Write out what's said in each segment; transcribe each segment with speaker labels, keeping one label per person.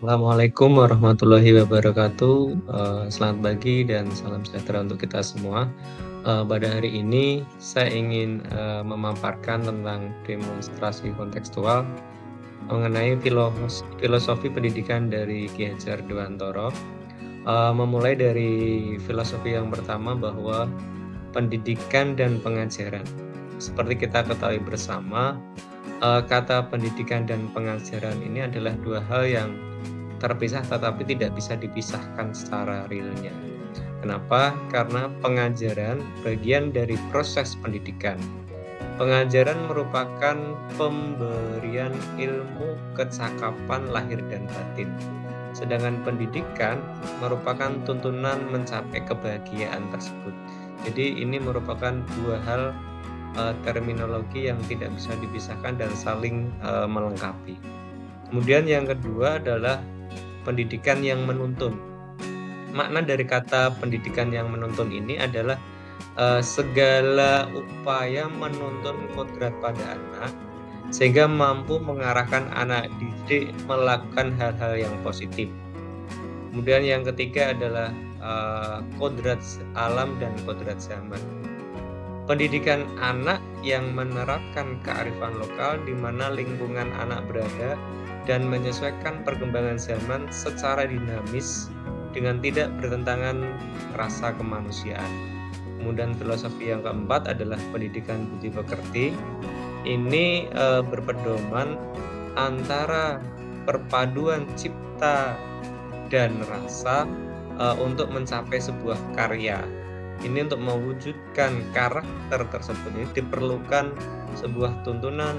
Speaker 1: Assalamualaikum warahmatullahi wabarakatuh. Selamat pagi dan salam sejahtera untuk kita semua. Pada hari ini saya ingin memaparkan tentang demonstrasi kontekstual mengenai filosofi pendidikan dari Ki Hajar Dewantara. Memulai dari filosofi yang pertama bahwa pendidikan dan pengajaran. Seperti kita ketahui bersama, kata pendidikan dan pengajaran ini adalah dua hal yang terpisah tetapi tidak bisa dipisahkan secara realnya. Kenapa? Karena pengajaran bagian dari proses pendidikan. Pengajaran merupakan pemberian ilmu kecakapan lahir dan batin. Sedangkan pendidikan merupakan tuntunan mencapai kebahagiaan tersebut. Jadi ini merupakan dua hal terminologi yang tidak bisa dipisahkan dan saling melengkapi. Kemudian yang kedua adalah pendidikan yang menuntun. Makna dari kata pendidikan yang menuntun ini adalah segala upaya menuntun kodrat pada anak sehingga mampu mengarahkan anak didik melakukan hal-hal yang positif. Kemudian yang ketiga adalah kodrat alam dan kodrat zaman. Pendidikan anak yang menerapkan kearifan lokal di mana lingkungan anak berada dan menyesuaikan perkembangan zaman secara dinamis dengan tidak bertentangan rasa kemanusiaan. Kemudian filosofi yang keempat adalah pendidikan budi pekerti. Ini berpedoman antara perpaduan cipta dan rasa untuk mencapai sebuah karya. Ini untuk mewujudkan karakter tersebut ini diperlukan sebuah tuntunan,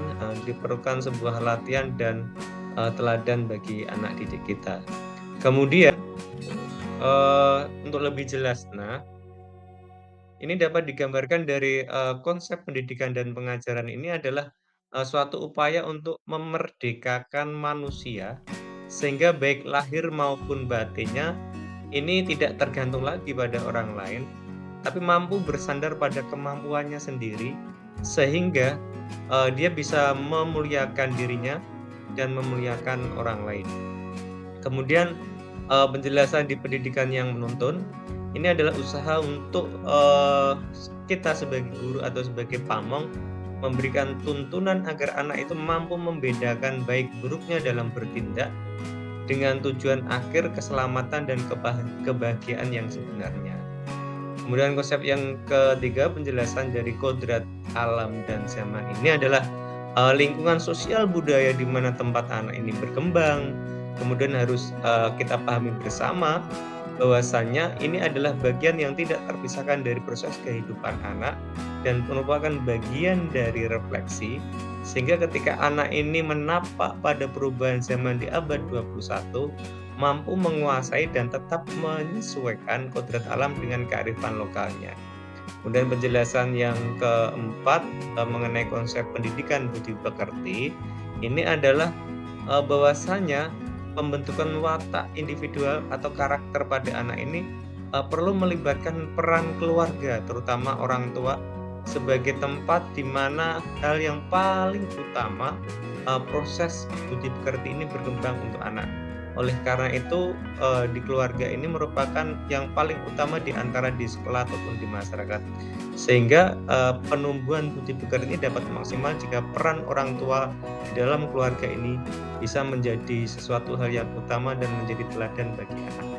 Speaker 1: diperlukan sebuah latihan dan teladan bagi anak didik kita. Kemudian untuk lebih jelas, ini dapat digambarkan dari konsep pendidikan dan pengajaran ini adalah suatu upaya untuk memerdekakan manusia sehingga baik lahir maupun batinnya ini tidak tergantung lagi pada orang lain, tapi mampu bersandar pada kemampuannya sendiri sehingga dia bisa memuliakan dirinya dan memuliakan orang lain. Kemudian penjelasan di pendidikan yang menuntun ini adalah usaha untuk kita sebagai guru atau sebagai pamong memberikan tuntunan agar anak itu mampu membedakan baik buruknya dalam bertindak dengan tujuan akhir keselamatan dan kebahagiaan yang sebenarnya. Kemudian konsep yang ketiga, penjelasan dari kodrat alam dan zaman ini adalah lingkungan sosial budaya di mana tempat anak ini berkembang. Kemudian harus kita pahami bersama bahwasannya ini adalah bagian yang tidak terpisahkan dari proses kehidupan anak dan merupakan bagian dari refleksi, sehingga ketika anak ini menapak pada perubahan zaman di abad 21, mampu menguasai dan tetap menyesuaikan kodrat alam dengan kearifan lokalnya. Kemudian penjelasan yang keempat mengenai konsep pendidikan budi pekerti ini adalah bahwasanya pembentukan watak individual atau karakter pada anak ini perlu melibatkan peran keluarga, terutama orang tua, sebagai tempat di mana hal yang paling utama proses budi pekerti ini berkembang untuk anak. Oleh karena itu di keluarga ini merupakan yang paling utama di antara di sekolah ataupun di masyarakat. Sehingga penumbuhan budi pekerti ini dapat maksimal jika peran orang tua di dalam keluarga ini bisa menjadi sesuatu hal yang utama dan menjadi teladan bagi anak.